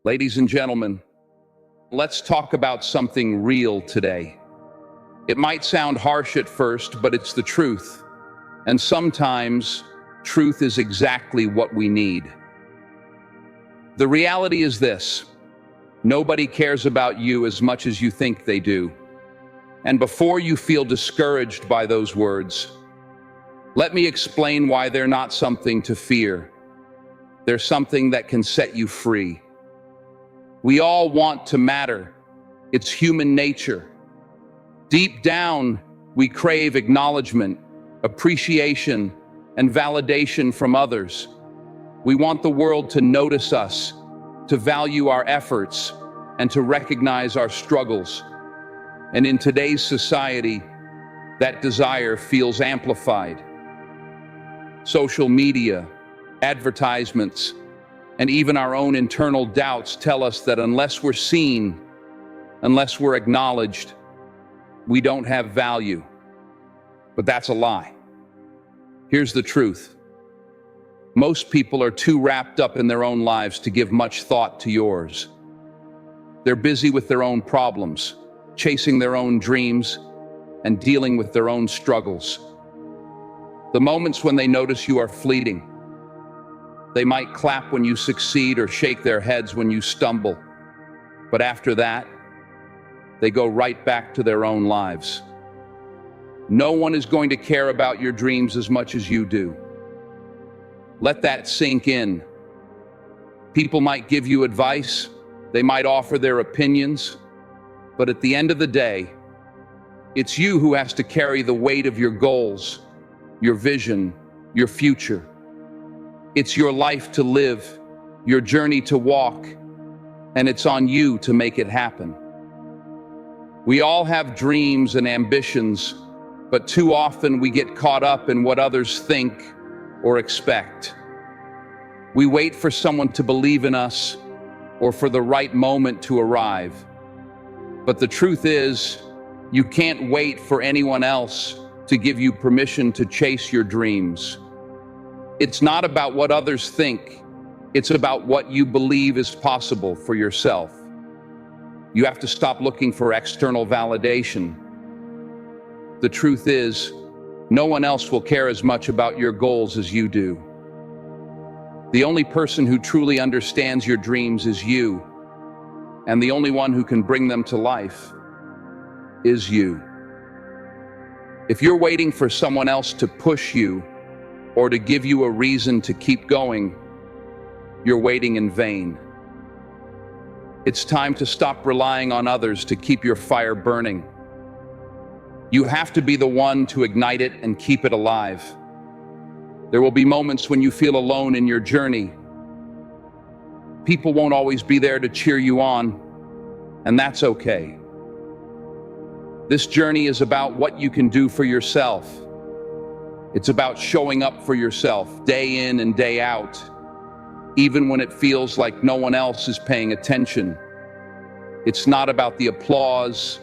Ladies and gentlemen, let's talk about something real today. It might sound harsh at first, but it's the truth. And sometimes, truth is exactly what we need. The reality is this: nobody cares about you as much as you think they do. And before you feel discouraged by those words, let me explain why they're not something to fear. They're something that can set you free. We all want to matter. It's human nature. Deep down, we crave acknowledgement, appreciation, and validation from others. We want the world to notice us, to value our efforts, and to recognize our struggles. And in today's society, that desire feels amplified. Social media, advertisements, and even our own internal doubts tell us that unless we're seen, unless we're acknowledged, we don't have value. But that's a lie. Here's the truth. Most people are too wrapped up in their own lives to give much thought to yours. They're busy with their own problems, chasing their own dreams, and dealing with their own struggles. The moments when they notice you are fleeting. They might clap when you succeed or shake their heads when you stumble. But after that, they go right back to their own lives. No one is going to care about your dreams as much as you do. Let that sink in. People might give you advice, they might offer their opinions, but at the end of the day, it's you who has to carry the weight of your goals, your vision, your future. It's your life to live, your journey to walk, and it's on you to make it happen. We all have dreams and ambitions, but too often we get caught up in what others think or expect. We wait for someone to believe in us or for the right moment to arrive. But the truth is, you can't wait for anyone else to give you permission to chase your dreams. It's not about what others think. It's about what you believe is possible for yourself. You have to stop looking for external validation. The truth is, no one else will care as much about your goals as you do. The only person who truly understands your dreams is you, and the only one who can bring them to life is you. If you're waiting for someone else to push you or to give you a reason to keep going, you're waiting in vain. It's time to stop relying on others to keep your fire burning. You have to be the one to ignite it and keep it alive. There will be moments when you feel alone in your journey. People won't always be there to cheer you on, and that's okay. This journey is about what you can do for yourself. It's about showing up for yourself day in and day out, even when it feels like no one else is paying attention. It's not about the applause,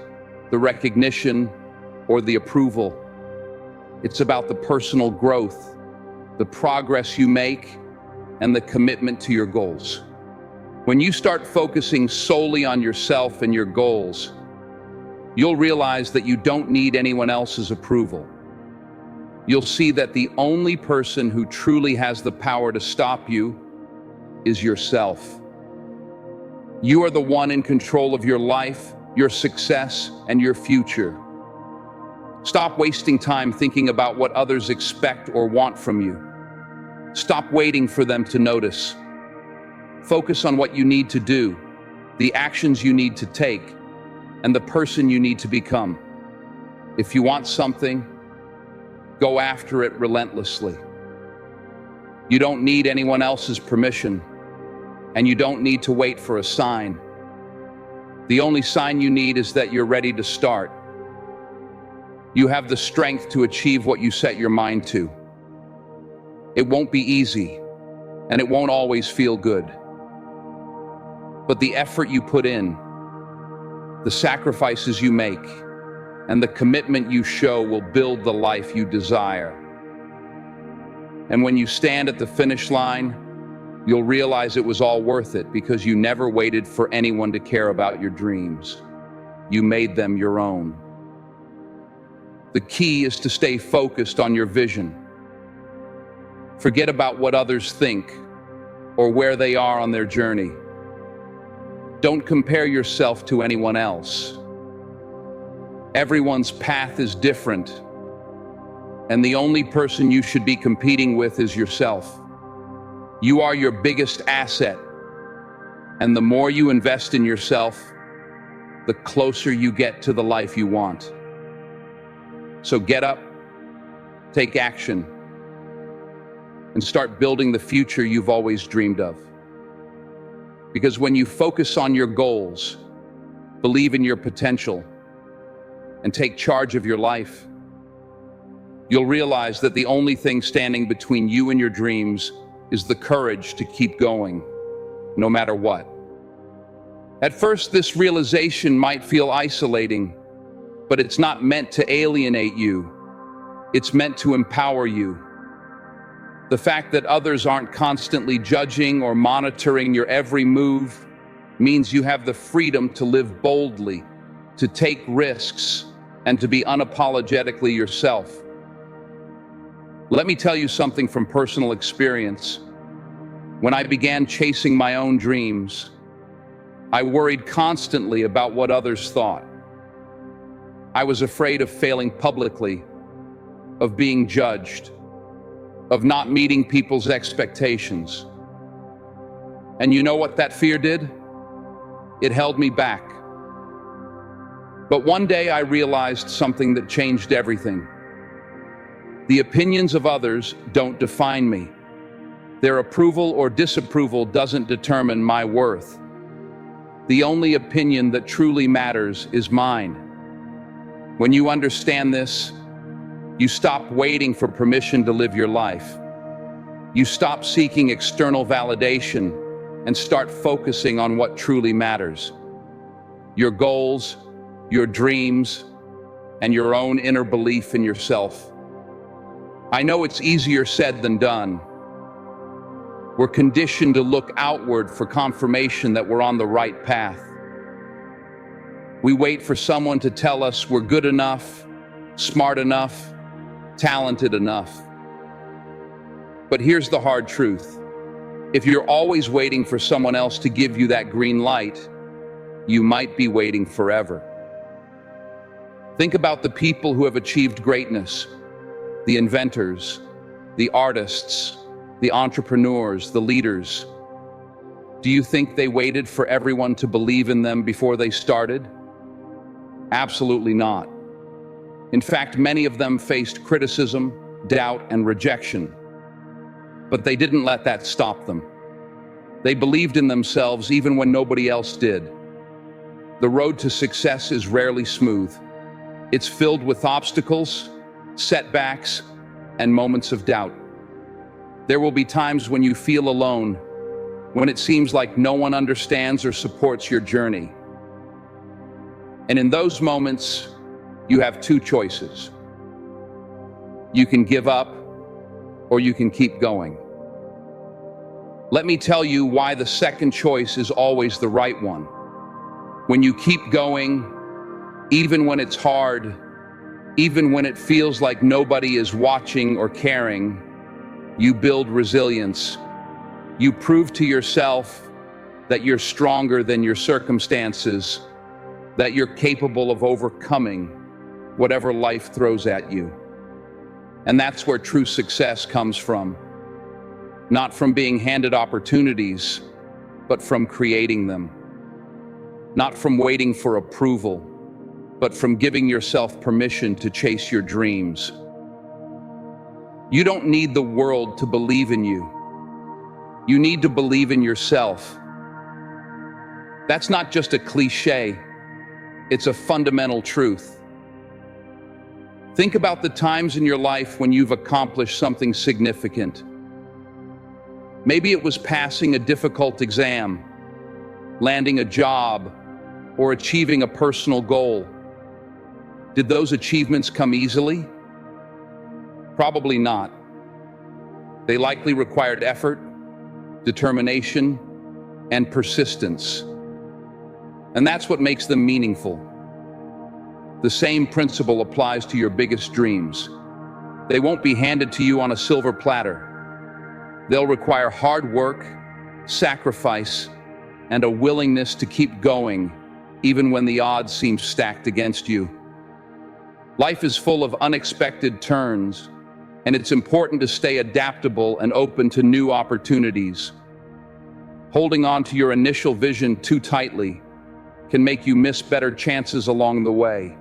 the recognition, or the approval. It's about the personal growth, the progress you make, and the commitment to your goals. When you start focusing solely on yourself and your goals, you'll realize that you don't need anyone else's approval. You'll see that the only person who truly has the power to stop you is yourself. You are the one in control of your life, your success, and your future. Stop wasting time thinking about what others expect or want from you. Stop waiting for them to notice. Focus on what you need to do, the actions you need to take, and the person you need to become. If you want something, go after it relentlessly. You don't need anyone else's permission, and you don't need to wait for a sign. The only sign you need is that you're ready to start. You have the strength to achieve what you set your mind to. It won't be easy, and it won't always feel good. But the effort you put in, the sacrifices you make, and the commitment you show will build the life you desire. And when you stand at the finish line, You'll realize it was all worth it because you never waited for anyone to care about your dreams. You made them your own. The key is to stay focused on your vision. Forget about what others think or where they are on their journey. Don't compare yourself to anyone else. Everyone's path is different, and the only person you should be competing with is yourself. You are your biggest asset, and the more you invest in yourself, the closer you get to the life you want. So get up, take action, and start building the future you've always dreamed of. Because when you focus on your goals, believe in your potential, and take charge of your life, you'll realize that the only thing standing between you and your dreams is the courage to keep going, no matter what. At first, this realization might feel isolating, but it's not meant to alienate you. It's meant to empower you. The fact that others aren't constantly judging or monitoring your every move means you have the freedom to live boldly, to take risks, and to be unapologetically yourself. Let me tell you something from personal experience. When I began chasing my own dreams, I worried constantly about what others thought. I was afraid of failing publicly, of being judged, of not meeting people's expectations. And you know what that fear did? It held me back. But one day I realized something that changed everything. The opinions of others don't define me. Their approval or disapproval doesn't determine my worth. The only opinion that truly matters is mine. When you understand this, you stop waiting for permission to live your life. You stop seeking external validation and start focusing on what truly matters. Your goals, your dreams, and your own inner belief in yourself. I know it's easier said than done. We're conditioned to look outward for confirmation that we're on the right path. We wait for someone to tell us we're good enough, smart enough, talented enough. But here's the hard truth. If you're always waiting for someone else to give you that green light, you might be waiting forever. Think about the people who have achieved greatness, the inventors, the artists, the entrepreneurs, the leaders. Do you think they waited for everyone to believe in them before they started? Absolutely not. In fact, many of them faced criticism, doubt, and rejection. But they didn't let that stop them. They believed in themselves even when nobody else did. The road to success is rarely smooth. It's filled with obstacles, setbacks, and moments of doubt. There will be times when you feel alone, when it seems like no one understands or supports your journey. And in those moments, you have two choices. You can give up, or you can keep going. Let me tell you why the second choice is always the right one. When you keep going, even when it's hard, even when it feels like nobody is watching or caring, you build resilience. You prove to yourself that you're stronger than your circumstances, that you're capable of overcoming whatever life throws at you. And that's where true success comes from. Not from being handed opportunities, but from creating them. Not from waiting for approval, but from giving yourself permission to chase your dreams. You don't need the world to believe in you. You need to believe in yourself. That's not just a cliche, it's a fundamental truth. Think about the times in your life when you've accomplished something significant. Maybe it was passing a difficult exam, landing a job, or achieving a personal goal. Did those achievements come easily? Probably not. They likely required effort, determination, and persistence. And that's what makes them meaningful. The same principle applies to your biggest dreams. They won't be handed to you on a silver platter. They'll require hard work, sacrifice, and a willingness to keep going, even when the odds seem stacked against you. Life is full of unexpected turns, and it's important to stay adaptable and open to new opportunities. Holding on to your initial vision too tightly can make you miss better chances along the way.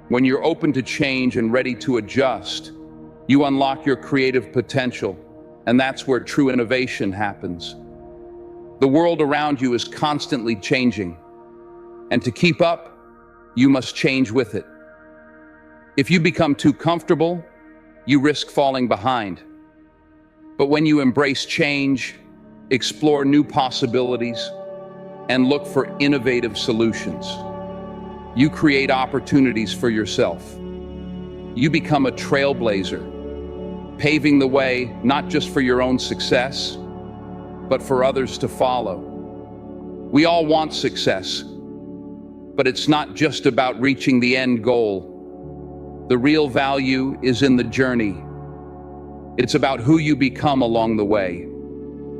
When you're open to change and ready to adjust, you unlock your creative potential, and that's where true innovation happens. The world around you is constantly changing, and to keep up, you must change with it. If you become too comfortable, you risk falling behind. But when you embrace change, explore new possibilities, and look for innovative solutions, you create opportunities for yourself. You become a trailblazer, paving the way not just for your own success, but for others to follow. We all want success, but it's not just about reaching the end goal. The real value is in the journey. It's about who you become along the way,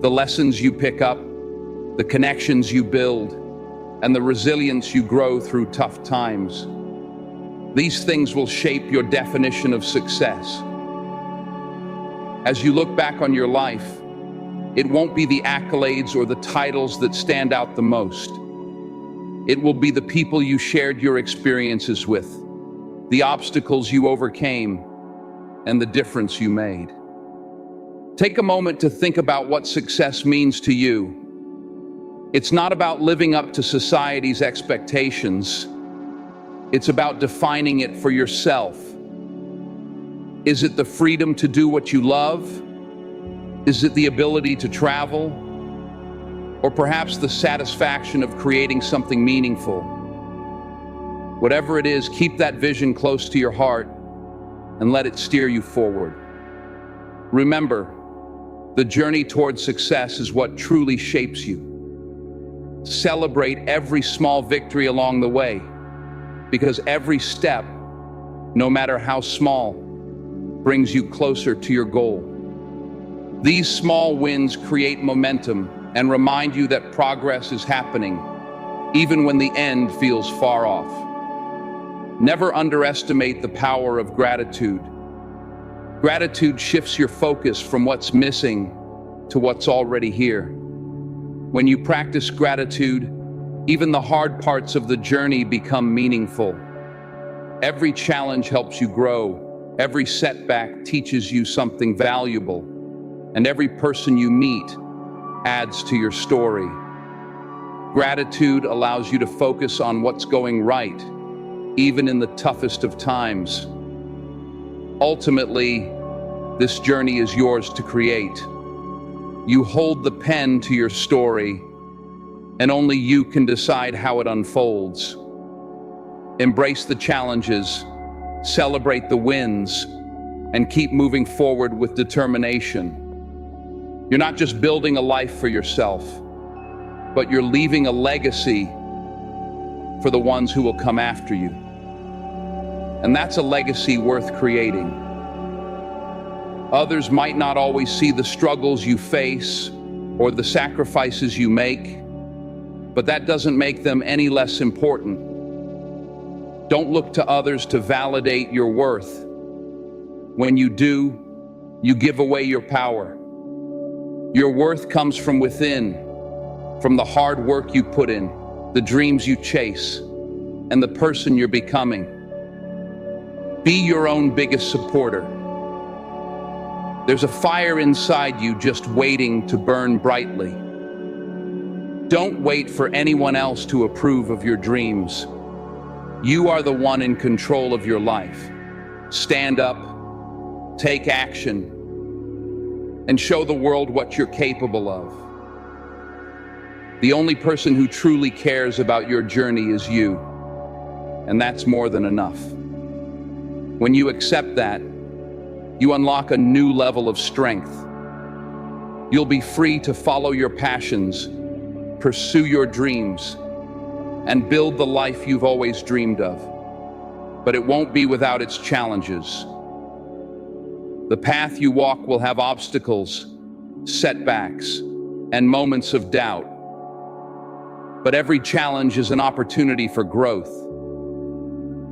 the lessons you pick up, the connections you build, and the resilience you grow through tough times. These things will shape your definition of success. As you look back on your life, it won't be the accolades or the titles that stand out the most. It will be the people you shared your experiences with, the obstacles you overcame, and the difference you made. Take a moment to think about what success means to you. It's not about living up to society's expectations. It's about defining it for yourself. Is it the freedom to do what you love? Is it the ability to travel? Or perhaps the satisfaction of creating something meaningful? Whatever it is, keep that vision close to your heart and let it steer you forward. Remember, the journey towards success is what truly shapes you. Celebrate every small victory along the way, because every step, no matter how small, brings you closer to your goal. These small wins create momentum and remind you that progress is happening, even when the end feels far off. Never underestimate the power of gratitude. Gratitude shifts your focus from what's missing to what's already here. When you practice gratitude, even the hard parts of the journey become meaningful. Every challenge helps you grow. Every setback teaches you something valuable. And every person you meet adds to your story. Gratitude allows you to focus on what's going right, even in the toughest of times. Ultimately, this journey is yours to create. You hold the pen to your story, and only you can decide how it unfolds. Embrace the challenges, celebrate the wins, and keep moving forward with determination. You're not just building a life for yourself, but you're leaving a legacy for the ones who will come after you. And that's a legacy worth creating. Others might not always see the struggles you face or the sacrifices you make, but that doesn't make them any less important. Don't look to others to validate your worth. When you do, you give away your power. Your worth comes from within, from the hard work you put in, the dreams you chase, and the person you're becoming. Be your own biggest supporter. There's a fire inside you just waiting to burn brightly. Don't wait for anyone else to approve of your dreams. You are the one in control of your life. Stand up, take action, and show the world what you're capable of. The only person who truly cares about your journey is you, and that's more than enough. When you accept that, you unlock a new level of strength. You'll be free to follow your passions, pursue your dreams, and build the life you've always dreamed of. But it won't be without its challenges. The path you walk will have obstacles, setbacks, and moments of doubt. But every challenge is an opportunity for growth.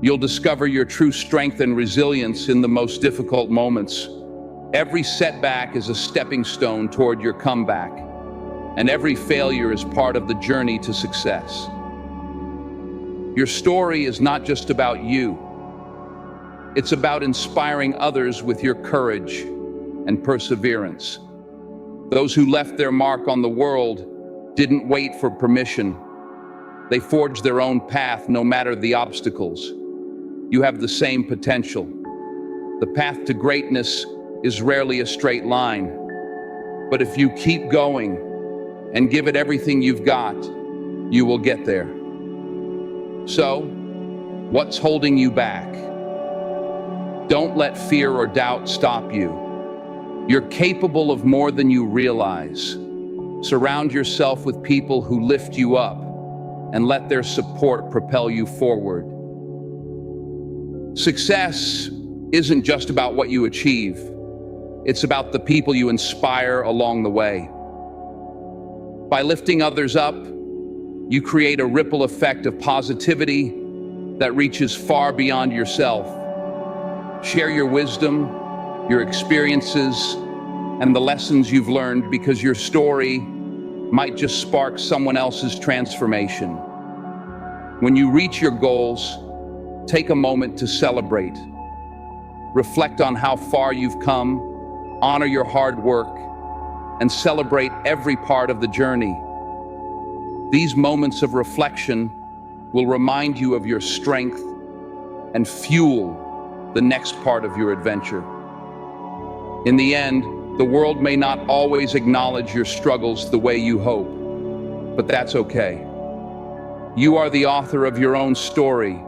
You'll discover your true strength and resilience in the most difficult moments. Every setback is a stepping stone toward your comeback, and every failure is part of the journey to success. Your story is not just about you. It's about inspiring others with your courage and perseverance. Those who left their mark on the world didn't wait for permission. They forged their own path no matter the obstacles. You have the same potential. The path to greatness is rarely a straight line. But if you keep going and give it everything you've got, you will get there. So, what's holding you back? Don't let fear or doubt stop you. You're capable of more than you realize. Surround yourself with people who lift you up and let their support propel you forward. Success isn't just about what you achieve. It's about the people you inspire along the way. By lifting others up, you create a ripple effect of positivity that reaches far beyond yourself. Share your wisdom, your experiences, and the lessons you've learned, because your story might just spark someone else's transformation. When you reach your goals, take a moment to celebrate. Reflect on how far you've come, honor your hard work, and celebrate every part of the journey. These moments of reflection will remind you of your strength and fuel the next part of your adventure. In the end, the world may not always acknowledge your struggles the way you hope, but that's okay. You are the author of your own story,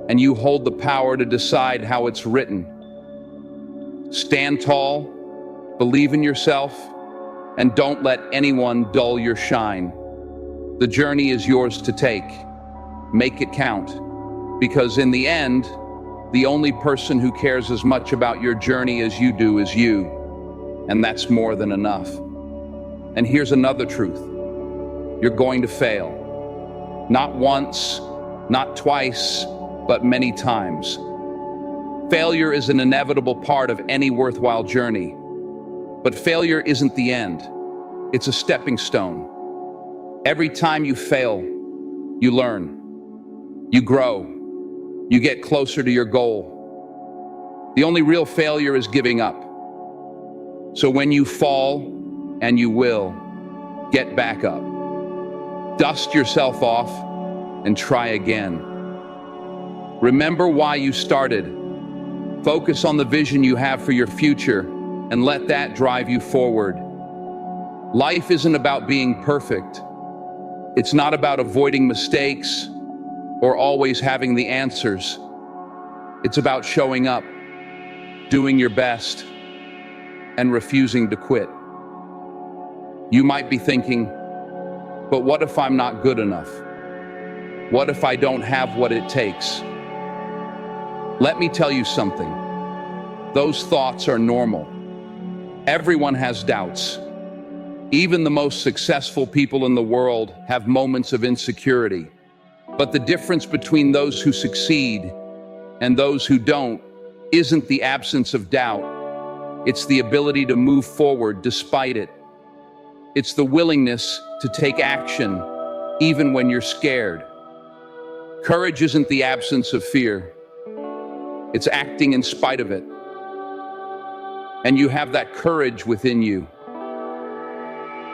and you hold the power to decide how it's written. Stand tall, believe in yourself, and don't let anyone dull your shine. The journey is yours to take. Make it count, because in the end, the only person who cares as much about your journey as you do is you, and that's more than enough. And here's another truth. You're going to fail. Not once, not twice, but many times. Failure is an inevitable part of any worthwhile journey. But failure isn't the end. It's a stepping stone. Every time you fail, you learn. You grow. You get closer to your goal. The only real failure is giving up. So when you fall, and you will, get back up. Dust yourself off and try again. Remember why you started. Focus on the vision you have for your future and let that drive you forward. Life isn't about being perfect. It's not about avoiding mistakes or always having the answers. It's about showing up, doing your best, and refusing to quit. You might be thinking, but what if I'm not good enough? What if I don't have what it takes? Let me tell you something. Those thoughts are normal. Everyone has doubts. Even the most successful people in the world have moments of insecurity. But the difference between those who succeed and those who don't isn't the absence of doubt. It's the ability to move forward despite it. It's the willingness to take action even when you're scared. Courage isn't the absence of fear. It's acting in spite of it. And you have that courage within you.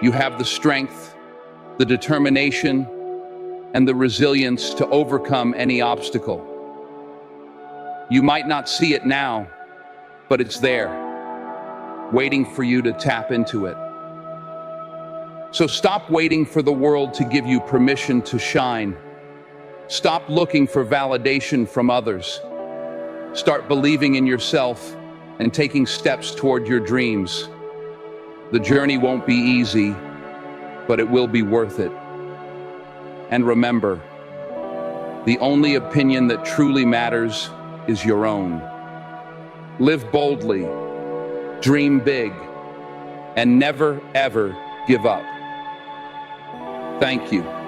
You have the strength, the determination, and the resilience to overcome any obstacle. You might not see it now, but it's there, waiting for you to tap into it. So stop waiting for the world to give you permission to shine. Stop looking for validation from others. Start believing in yourself and taking steps toward your dreams. The journey won't be easy, but it will be worth it. And remember, the only opinion that truly matters is your own. Live boldly, dream big, and never, ever give up. Thank you.